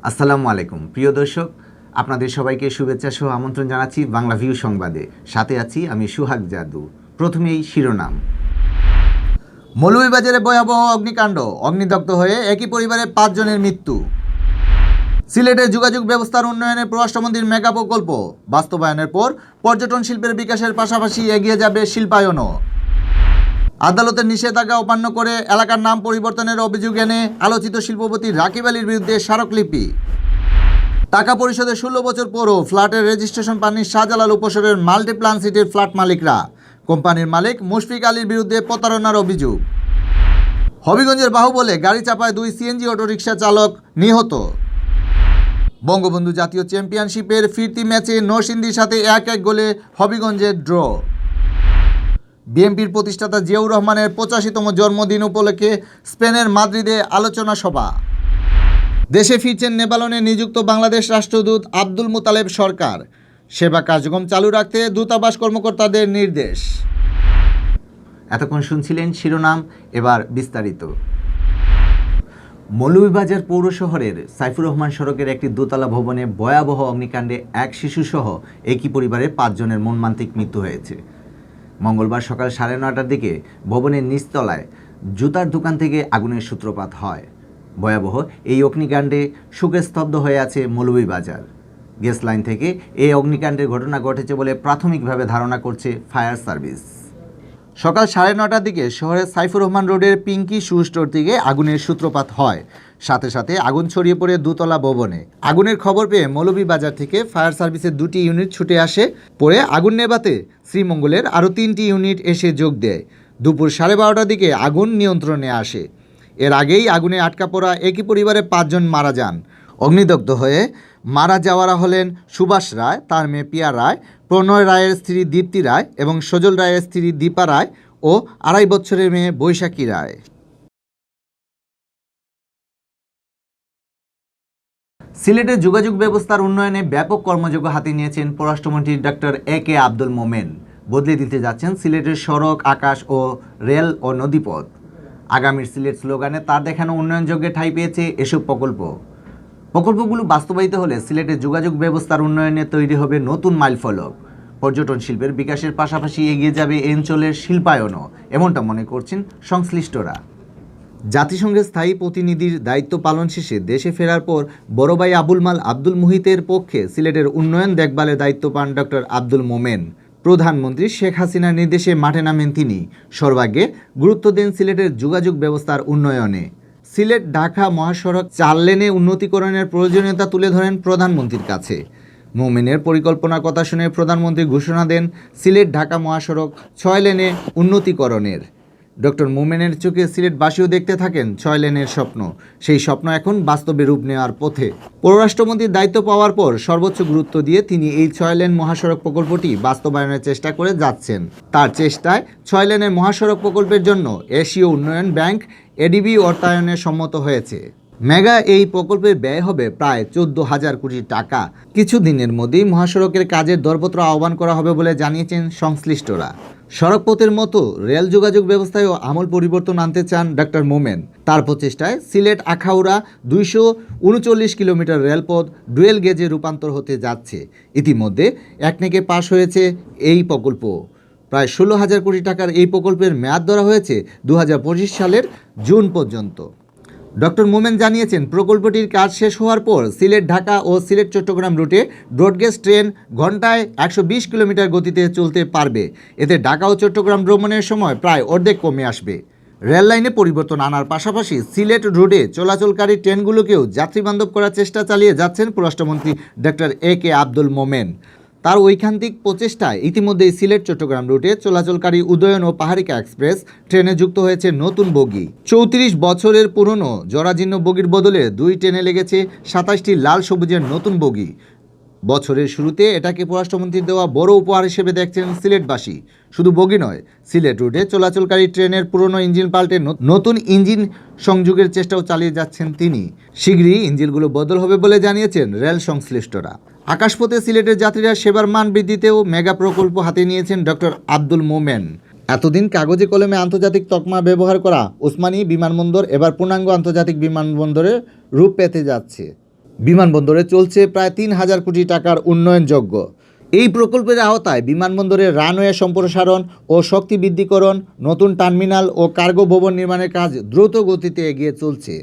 আসসালামু আলাইকুম প্রিয় দর্শক, আপনাদের সবাইকে শুভেচ্ছা সহ আমন্ত্রণ জানাচ্ছি বাংলা ভিউ সংবাদে। সাথে আছি আমি সুহাগ জাদু। প্রথমেই শিরোনাম। মৌলভীবাজারে ভয়াবহ অগ্নিকাণ্ড, অগ্নিদগ্ধ হয়ে একই পরিবারের 5 জনের মৃত্যু। সিলেটের যোগাযোগ ব্যবস্থার উন্নয়নে পররাষ্ট্রমন্ত্রীর মেগা প্রকল্প বাস্তবায়নের পর পর্যটন শিল্পের বিকাশের পাশাপাশি এগিয়ে যাবে শিল্পায়নও। আদালতের নিষেধাজ্ঞা অমান্য করে এলাকার নাম পরিবর্তনের অভিযোগ এনে আলোচিত শিল্পপতি রাকিব আলীর বিরুদ্ধে স্মারকলিপি। টাকা পরিশোধের 16 বছর পরও ফ্ল্যাটের রেজিস্ট্রেশন পাননি শাহজালাল উপশহরের মাল্টিপ্লান সিটির ফ্ল্যাট মালিকরা। কোম্পানির মালিক মুশফিক আলীর বিরুদ্ধে প্রতারণার অভিযোগ। হবিগঞ্জের বাহুবলে গাড়ি চাপায় 2 সিএনজি অটোরিকশা চালক নিহত। বঙ্গবন্ধু জাতীয় চ্যাম্পিয়নশিপের ফিরতি ম্যাচে নরসিংদীর সাথে 1-1 গোলে হবিগঞ্জের ড্র। বিএনপির প্রতিষ্ঠাতা জিয়াউর রহমানের 85তম জন্মদিন উপলক্ষে স্পেনের মাদ্রিদে আলোচনা সভা। দেশে ফিরছেন নেপালে নিযুক্ত বাংলাদেশ রাষ্ট্রদূত আব্দুল মুতালেব সরকার। সেবা কার্যক্রম চালু রাখতে দূতাবাস কর্মকর্তাদের নির্দেশ। এতক্ষণ শুনছিলেন শিরোনাম, এবার বিস্তারিত। মৌলভীবাজার পৌর শহরের সাইফুর রহমান সড়কের একটি দোতলা ভবনে ভয়াবহ অগ্নিকাণ্ডে এক শিশুসহ একই পরিবারের 5 জনের মর্মান্তিক মৃত্যু হয়েছে। মঙ্গলবার সকাল 9:30টার দিকে ভবনের নিচতলায় জুতার দোকান থেকে আগুনের সূত্রপাত হয়। ভয়াবহ এই অগ্নিকাণ্ডে শোকে স্তব্ধ হয়ে আছে মৌলভীবাজার। গ্যাস লাইন থেকে এই অগ্নিকাণ্ডের ঘটনা ঘটেছে বলে প্রাথমিকভাবে ধারণা করছে ফায়ার সার্ভিস। সকাল 9:30টার দিকে শহরের সাইফুর রহমান রোডের পিঙ্কি শু স্টোর থেকে আগুনের সূত্রপাত হয়। সাথে সাথে আগুন ছড়িয়ে পড়ে দোতলা ভবনে। আগুনের খবর পেয়ে মৌলভীবাজার থেকে ফায়ার সার্ভিসের 2টি ইউনিট ছুটে আসে। পরে আগুন নেভাতে শ্রীমঙ্গলের আরও 3টি ইউনিট এসে যোগ দেয়। দুপুর 12:30টার দিকে আগুন নিয়ন্ত্রণে আসে। এর আগেই আগুনে আটকা পড়া একই পরিবারের 5 জন মারা যান। অগ্নিদগ্ধ হয়ে মারা যাওয়ারা হলেন সুভাষ রায়, তার মেয়ে পিয়া রায়, প্রণয় রায়ের স্ত্রী দীপ্তি রায় এবং সজল রায়ের স্ত্রী দীপা রায় ও 2.5 বছরের মেয়ে বৈশাখী রায়। সিলেটের যোগাযোগ ব্যবস্থার উন্নয়নে ব্যাপক কর্মযজ্ঞ হাতে নিয়েছেন পররাষ্ট্রমন্ত্রী ডক্টর A.K. আব্দুল মোমেন। বদলে দিতে যাচ্ছেন সিলেটের সড়ক, আকাশ ও রেল ও নদীপথ। আগামীর সিলেট স্লোগানে তার দেখানো উন্নয়নযজ্ঞে ঠাঁই পেয়েছে এসব প্রকল্পগুলো বাস্তবায়িত হলে সিলেটের যোগাযোগ ব্যবস্থার উন্নয়নে তৈরি হবে নতুন মাইলফলক। পর্যটন শিল্পের বিকাশের পাশাপাশি এগিয়ে যাবে এই অঞ্চলের শিল্পায়নও, এমনটা মনে করছেন সংশ্লিষ্টরা। জাতিসংঘের স্থায়ী প্রতিনিধির দায়িত্ব পালন শেষে দেশে ফেরার পর বড় ভাই আবুল মাল আব্দুল মুহিতের পক্ষে সিলেটের উন্নয়ন দেখভালের দায়িত্ব পান ডক্টর আব্দুল মোমেন। প্রধানমন্ত্রী শেখ হাসিনার নির্দেশে মাঠে নামেন তিনি। সর্বাগ্রে গুরুত্ব দেন সিলেটের যোগাযোগ ব্যবস্থার উন্নয়নে। সিলেট ঢাকা মহাসড়ক 4 লেনে উন্নতিকরণের প্রয়োজনীয়তা তুলে ধরেন প্রধানমন্ত্রীর কাছে। মোমেনের পরিকল্পনার কথা শুনে প্রধানমন্ত্রী ঘোষণা দেন সিলেট ঢাকা মহাসড়ক 6 লেনে উন্নতিকরণের। ডক্টর মোমেনের চোখে সিলেটবাসীও দেখতে থাকেন 6 লেনের স্বপ্ন। সেই স্বপ্ন এখন বাস্তবে রূপ নেওয়ার পথে। পররাষ্ট্রমন্ত্রীর দায়িত্ব পাওয়ার পর সর্বোচ্চ গুরুত্ব দিয়ে তিনি এই 6 লেন মহাসড়ক প্রকল্পটি বাস্তবায়নের চেষ্টা করে যাচ্ছেন। তার চেষ্টায় 6 লেনের মহাসড়ক প্রকল্পের জন্য এশীয় উন্নয়ন ব্যাংক ADB অর্থায়নে সম্মত হয়েছে। মেগা এই প্রকল্পের ব্যয় হবে প্রায় 14,000 কোটি টাকা। কিছুদিনের মধ্যেই মহাসড়কের কাজের দরপত্র আহ্বান করা হবে বলে জানিয়েছেন সংশ্লিষ্টরা। সড়কপথের মতো রেল যোগাযোগ ব্যবস্থায়ও আমূল পরিবর্তন আনতে চান ডক্টর মোমেন। তার প্রচেষ্টায় সিলেট আখাউড়া 239 কিলোমিটার রেলপথ ডুয়েল গেজে রূপান্তর হতে যাচ্ছে। ইতিমধ্যে একনেকে পাশ হয়েছে এই প্রকল্প। প্রায় 16,000 কোটি টাকার এই প্রকল্পের মেয়াদ ধরা হয়েছে 2025 সালের জুন পর্যন্ত। ডক্টর মোমেন জানিয়েছেন, প্রকল্পটির কাজ শেষ হওয়ার পর সিলেট ঢাকা ও সিলেট চট্টগ্রাম রুটে ব্রডগেজ ট্রেন ঘন্টায় 120 কিলোমিটার গতিতে চলতে পারবে। এতে ঢাকা ও চট্টগ্রাম ভ্রমণের সময় প্রায় অর্ধেক কমে আসবে। রেল লাইনে পরিবর্তন আনার পাশাপাশি সিলেট রোডে চলাচলকারী ট্রেনগুলোকেও যাত্রীবান্ধব করার চেষ্টা চালিয়ে যাচ্ছেন পররাষ্ট্রমন্ত্রী ডক্টর A.K. আব্দুল মোমেন। তার ঐকান্তিক প্রচেষ্টায় ইতিমধ্যেই সিলেট চট্টগ্রাম রুটে চলাচলকারী উদয়ন ও পাহাড়িকা এক্সপ্রেস ট্রেনে যুক্ত হয়েছে নতুন বগি। 34 বছরের পুরনো জরাজীর্ণ বগির বদলে 2 ট্রেনে লেগেছে 27টি লাল সবুজের নতুন বগি। বছরের শুরুতে এটাকে পররাষ্ট্রমন্ত্রীর দেওয়া বড় উপহার হিসেবে দেখছেন সিলেটবাসী। শুধু বগি নয়, সিলেট রুটে চলাচলকারী ট্রেনের পুরনো ইঞ্জিন পাল্টে নতুন ইঞ্জিন সংযোগের চেষ্টাও চালিয়ে যাচ্ছেন তিনি। শীঘ্রই ইঞ্জিনগুলো বদল হবে বলে জানিয়েছেন রেল সংশ্লিষ্টরা। আকাশপথে সিলেটের যাত্রীরা সেবার মান বৃদ্ধিতেও মেগা প্রকল্প হাতে নিয়েছেন ডক্টর আব্দুল মোমেন। এতদিন কাগজে কলমে আন্তর্জাতিক তকমা ব্যবহার করা ওসমানী বিমানবন্দর এবার পূর্ণাঙ্গ আন্তর্জাতিক বিমানবন্দরে রূপ পেতে যাচ্ছে। বিমানবন্দরে চলছে প্রায় ৩,০০০ কোটি টাকার উন্নয়নযজ্ঞ। এই প্রকল্পের আওতায় বিমানবন্দরের রানওয়ে সম্প্রসারণ ও শক্তি বৃদ্ধিকরণ, নতুন টার্মিনাল ও কার্গো ভবন নির্মাণের কাজ দ্রুত গতিতে এগিয়ে চলছে।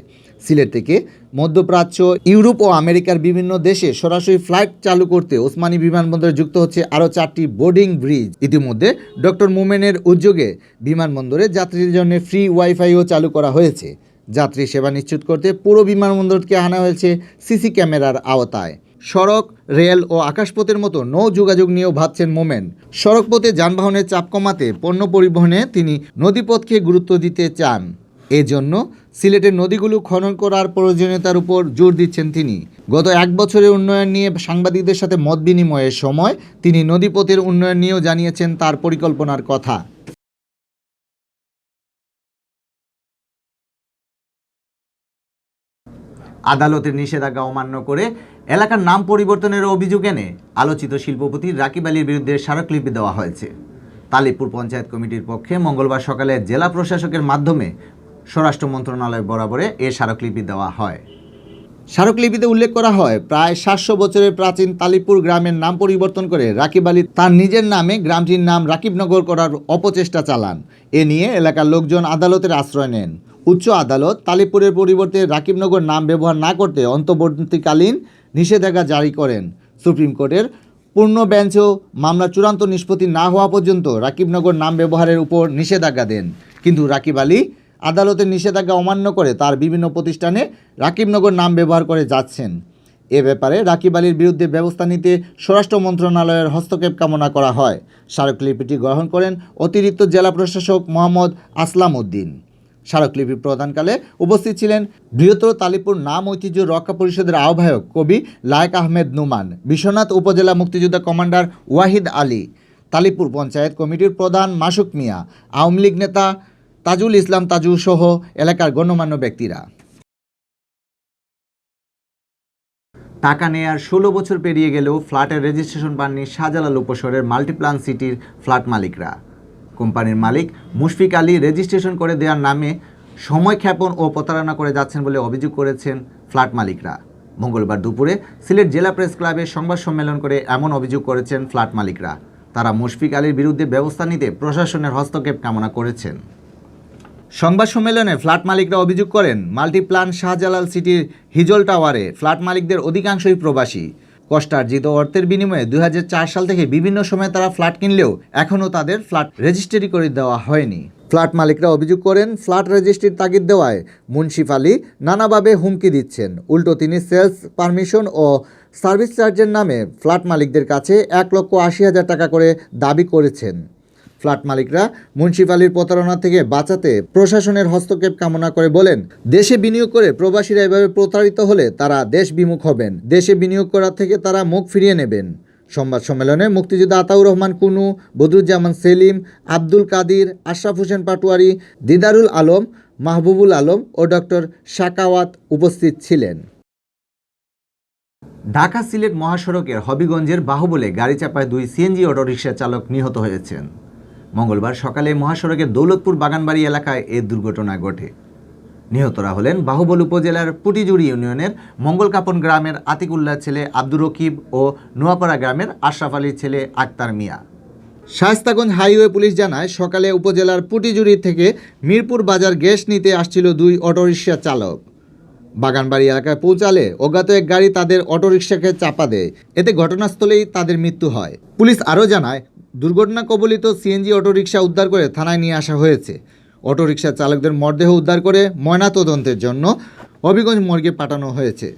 সিলেট থেকে মধ্যপ্রাচ্য, ইউরোপ ও আমেরিকার বিভিন্ন দেশে সরাসরি ফ্লাইট চালু করতে ওসমানী বিমানবন্দরে যুক্ত হচ্ছে আরও 4টি বোর্ডিং ব্রিজ। ইতিমধ্যে ডক্টর মোমেনের উদ্যোগে বিমানবন্দরে যাত্রীদের জন্য ফ্রি ওয়াইফাইও চালু করা হয়েছে। যাত্রী সেবা নিশ্চিত করতে পুরো বিমানবন্দরকে আনা হয়েছে সিসি ক্যামেরার আওতায়। সড়ক, রেল ও আকাশপথের মতো নৌ যোগাযোগ নিয়েও ভাবছেন মোমেন। সড়কপথে যানবাহনের চাপ কমাতে পণ্য পরিবহনে তিনি নদীপথকে গুরুত্ব দিতে চান। এজন্য সিলেটের নদীগুলো খনন করার প্রয়োজনীয়তার উপর জোর দিচ্ছেন তিনি। গত 1 বছরের উন্নয়ন নিয়ে সাংবাদিকদের সাথে মত বিনিময়ের সময় তিনি নদীপথের উন্নয়ন নিয়েও জানিয়েছেন তার পরিকল্পনার কথা। আদালতের নিষেধাজ্ঞা অমান্য করে এলাকার নাম পরিবর্তনের অভিযোগ এনে আলোচিত শিল্পপতি রাকিব আলীর বিরুদ্ধে স্মারকলিপি দেওয়া হয়েছে। তালিপুর পঞ্চায়েত কমিটির পক্ষে মঙ্গলবার সকালে জেলা প্রশাসকের মাধ্যমে স্বরাষ্ট্র মন্ত্রণালয় বরাবরে এ স্মারকলিপি দেওয়া হয়। স্মারকলিপিতে উল্লেখ করা হয়, প্রায় 700 বছরের প্রাচীন তালিপুর গ্রামের নাম পরিবর্তন করে রাকিব আলী তার নিজের নামে গ্রামটির নাম রাকিবনগর করার অপচেষ্টা চালান। এ নিয়ে এলাকার লোকজন আদালতের আশ্রয় নেন। উচ্চ আদালত তালিপুরের পরিবর্তে রাকিবনগর নাম ব্যবহার না করতে অন্তর্বর্তীকালীন নিষেধাজ্ঞা জারি করেন। সুপ্রিম কোর্টের পূর্ণ বেঞ্চও মামলা চূড়ান্ত নিষ্পত্তি না হওয়া পর্যন্ত রাকিবনগর নাম ব্যবহারের উপর নিষেধাজ্ঞা দেন। কিন্তু রাকিব আলী আদালতের নিষেধাজ্ঞা অমান্য করে তার বিভিন্ন প্রতিষ্ঠানে রাকিবনগর নাম ব্যবহার করে যাচ্ছেন। এ ব্যাপারে রাকিব আলীর বিরুদ্ধে ব্যবস্থা নিতে স্বরাষ্ট্র মন্ত্রণালয়ের হস্তক্ষেপ কামনা করা হয়। স্মারকলিপিটি গ্রহণ করেন অতিরিক্ত জেলা প্রশাসক মোহাম্মদ আসলাম উদ্দিন। স্মারকলিপি প্রদানকালে উপস্থিত ছিলেন বৃহত্তর তালিপুর নাম ঐতিহ্য রক্ষা পরিষদের আহ্বায়ক কবি লায়েক আহমেদ নুমান, বিশ্বনাথ উপজেলা মুক্তিযোদ্ধা কমান্ডার ওয়াহিদ আলী, তালিপুর পঞ্চায়েত কমিটির প্রধান মাসুক মিয়া, আওয়ামী লীগ নেতা তাজুল ইসলাম তাজু সহ এলাকার গণ্যমান্য ব্যক্তিরা। টাকা নেয়ার 16 বছর পেরিয়ে গেলেও ফ্ল্যাটের রেজিস্ট্রেশন পাননি শাহজালাল উপশহরের মাল্টিপ্লান সিটির ফ্ল্যাট মালিকরা। কোম্পানির মালিক মুশফিক আলী রেজিস্ট্রেশন করে দেওয়ার নামে সময়ক্ষেপণ ও প্রতারণা করে যাচ্ছেন বলে অভিযোগ করেছেন ফ্ল্যাট মালিকরা। মঙ্গলবার দুপুরে সিলেট জেলা প্রেস ক্লাবে সংবাদ সম্মেলন করে এমন অভিযোগ করেছেন ফ্ল্যাট মালিকরা। তারা মুশফিক আলীর বিরুদ্ধে ব্যবস্থা নিতে প্রশাসনের হস্তক্ষেপ কামনা করেছেন। সংবাদ সম্মেলনে ফ্ল্যাট মালিকরা অভিযোগ করেন, মাল্টিপ্লান শাহজালাল সিটির হিজল টাওয়ারে ফ্ল্যাট মালিকদের অধিকাংশই প্রবাসী। কষ্টার্জিত অর্থের বিনিময়ে 2004 সাল থেকে বিভিন্ন সময়ে তারা ফ্ল্যাট কিনলেও এখনও তাদের ফ্ল্যাট রেজিস্ট্রি করে দেওয়া হয়নি। ফ্ল্যাট মালিকরা অভিযোগ করেন, ফ্ল্যাট রেজিস্ট্রির তাগিদ দেওয়ায় মুন্সিফ আলী নানাভাবে হুমকি দিচ্ছেন। উল্টো তিনি সেলস পারমিশন ও সার্ভিস চার্জের নামে ফ্ল্যাট মালিকদের কাছে 1,80,000 টাকা করে দাবি করেছেন। ফ্ল্যাট মালিকরা মুন্সিফ আলীর প্রতারণা থেকে বাঁচাতে প্রশাসনের হস্তক্ষেপ কামনা করে বলেন, দেশে বিনিয়োগ করে প্রবাসীরা এভাবে প্রতারিত হলে তারা দেশ বিমুখ হবেন। দেশে বিনিয়োগ করা থেকে তারা মুখ ফিরিয়ে নেবেন। সংবাদ সম্মেলনে মুক্তিযোদ্ধা আতাউর রহমান কুনু, বদরুজ্জামান সেলিম, আব্দুল কাদির, আশরাফ হোসেন পাটোয়ারি, দিদারুল আলম, মাহবুবুল আলম ও ডক্টর শাকাওয়াত উপস্থিত ছিলেন। ঢাকা সিলেট মহাসড়কের হবিগঞ্জের বাহুবলে গাড়ি চাপায় 2 সিএনজি অটোরিকশা চালক নিহত হয়েছেন। মঙ্গলবার সকালে মহাসড়কের দৌলতপুর বাগানবাড়ি এলাকায় এ দুর্ঘটনা ঘটে। নিহতরা হলেন বাহুবল উপজেলার পুটিজুড়ি ইউনিয়নের মঙ্গলকাপন গ্রামের আতিকুল্লার ছেলে আব্দুর রকিব ও নোয়াপাড়া গ্রামের আশরাফ আলীর ছেলে আক্তার মিয়া। শায়েস্তাগঞ্জ হাইওয়ে পুলিশ জানায়, সকালে উপজেলার পুটিজুড়ি থেকে মিরপুর বাজার গ্যাস নিতে আসছিল 2 অটোরিকশা চালক। বাগানবাড়ি এলাকায় পৌঁছালে অজ্ঞাত এক গাড়ি তাদের অটোরিকশাকে চাপা দেয়। এতে ঘটনাস্থলেই তাদের মৃত্যু হয়। পুলিশ আরও জানায়, দুর্ঘটনা কবলিত সিএনজি অটোরিকশা উদ্ধার করে থানায় নিয়ে আসা হয়েছে। অটোরিকশা চালকদের মরদেহ উদ্ধার করে ময়নাতদন্তের জন্য হবিগঞ্জ মর্গে পাঠানো হয়েছে।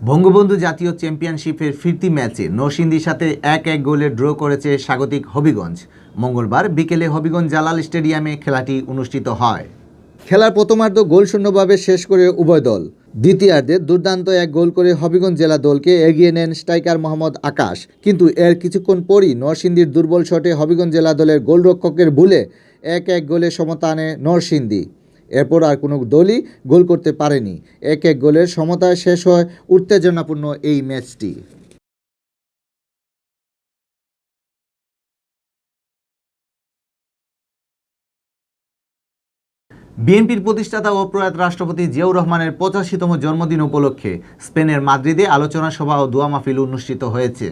বঙ্গবন্ধু জাতীয় চ্যাম্পিয়নশিপের ফিরতি ম্যাচে নরসিংদীর সাথে 1-1 গোলে ড্র করেছে স্বাগতিক হবিগঞ্জ। মঙ্গলবার বিকেলে হবিগঞ্জ জালাল স্টেডিয়ামে খেলাটি অনুষ্ঠিত হয়। খেলার প্রথমার্ধ গোলশূন্যভাবে শেষ করে উভয় দল। দ্বিতীয়ার্ধে দুর্দান্ত 1 গোল করে হবিগঞ্জ জেলা দলকে এগিয়ে নেন স্ট্রাইকার মোহাম্মদ আকাশ। কিন্তু এর কিছুক্ষণ পরই নরসিংদীর দুর্বল শটে হবিগঞ্জ জেলা দলের গোলরক্ষকের ভুলে 1-1 গোলে সমতা আনে নরসিংদী। এরপর আর কোনো দলই গোল করতে পারেনি। 1-1 গোলের সমতায় শেষ হয় উত্তেজনাপূর্ণ এই ম্যাচটি। বিএনপির প্রতিষ্ঠাতা ও প্রয়াত রাষ্ট্রপতি জিয়াউর রহমানের 85তম জন্মদিন উপলক্ষে স্পেনের মাদ্রিদে আলোচনা সভা ও দোয়া মাহফিল অনুষ্ঠিত হয়েছে।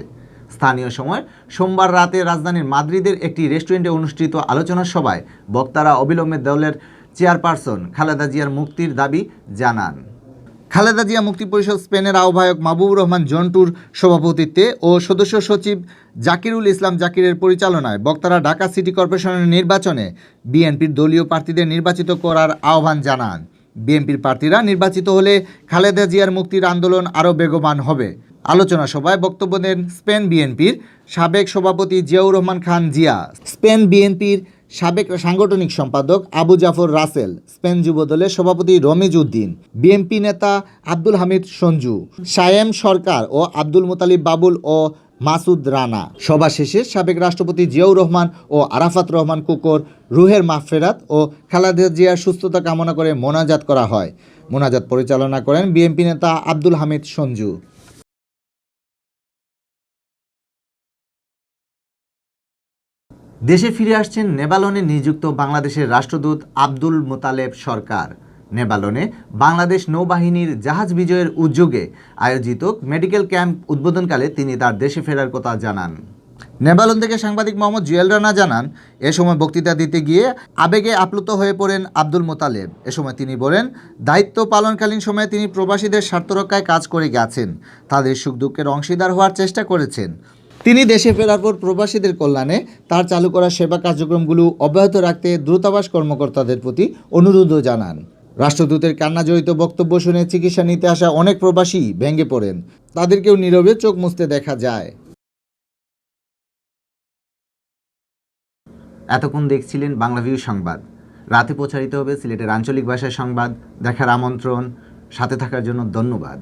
স্থানীয় সময় সোমবার রাতে রাজধানীর মাদ্রিদের একটি রেস্টুরেন্টে অনুষ্ঠিত আলোচনা সভায় বক্তারা অবিলম্বে দলের চেয়ারপারসন খালেদা জিয়ার মুক্তির দাবি জানান। খালেদা জিয়া মুক্তি পরিষদ স্পেনের আহ্বায়ক মাহবুবুর রহমান জন্টুর সভাপতিত্বে ও সদস্য সচিব জাকিরুল ইসলাম জাকিরের পরিচালনায় বক্তারা ঢাকা সিটি কর্পোরেশনের নির্বাচনে বিএনপির দলীয় প্রার্থীদের নির্বাচিত করার আহ্বান জানান। বিএনপির প্রার্থীরা নির্বাচিত হলে খালেদা জিয়ার মুক্তির আন্দোলন আরও বেগবান হবে। আলোচনা সভায় বক্তব্য দেন স্পেন বিএনপির সাবেক সভাপতি জিয়াউর রহমান খান জিয়া, স্পেন বিএনপির সাবেক সাংগঠনিক সম্পাদক আবু জাফর রাসেল, স্পেন যুবদলের সভাপতি রমিজ উদ্দিন, বিএনপি নেতা আব্দুল হামিদ সঞ্জু, সায়েম সরকার ও আব্দুল মোতালিব বাবুল ও মাসুদ রানা। সভা শেষে সাবেক রাষ্ট্রপতি জিয়াউর রহমান ও আরাফাত রহমান কুকর রুহের মাগফিরাত ও খালেদা জিয়ার সুস্থতা কামনা করে মোনাজাত করা হয়। মোনাজাত পরিচালনা করেন বিএনপি নেতা আব্দুল হামিদ সঞ্জু। দেশে ফিরে আসছেন নেভালনে নিযুক্ত বাংলাদেশের রাষ্ট্রদূত আব্দুল মোতালেব সরকার। নেভালনে বাংলাদেশ নৌবাহিনীর জাহাজ বিজয়ের উদ্যোগে আয়োজিত মেডিকেল ক্যাম্প উদ্বোধনকালে তিনি তার দেশে ফেরার কথা জানান। নেভালন থেকে সাংবাদিক মোহাম্মদ জুয়েল রানা জানান, এ সময় বক্তৃতা দিতে গিয়ে আবেগে আপ্লুত হয়ে পড়েন আব্দুল মোতালেব। এ সময় তিনি বলেন, দায়িত্ব পালনকালীন সময়ে তিনি প্রবাসীদের স্বার্থ রক্ষায় কাজ করে গেছেন, তাদের সুখ দুঃখের অংশীদার হওয়ার চেষ্টা করেছেন। তিনি দেশে ফেরার পর প্রবাসীদের কল্যাণে তার চালু করা সেবা কার্যক্রমগুলো অব্যাহত রাখতে দূতাবাস কর্মকর্তাদের প্রতি অনুরোধও জানান। রাষ্ট্রদূতের কান্নাজড়িত বক্তব্য শুনে চিকিৎসা নিতে আসা অনেক প্রবাসী ভেঙে পড়েন, তাদেরকেও নীরবে চোখ মুছতে দেখা যায়। এতক্ষণ দেখছিলেন বাংলাভিউ সংবাদ। রাতে প্রচারিত হবে সিলেটের আঞ্চলিক ভাষায় সংবাদ। দেখার আমন্ত্রণ, সাথে থাকার জন্য ধন্যবাদ।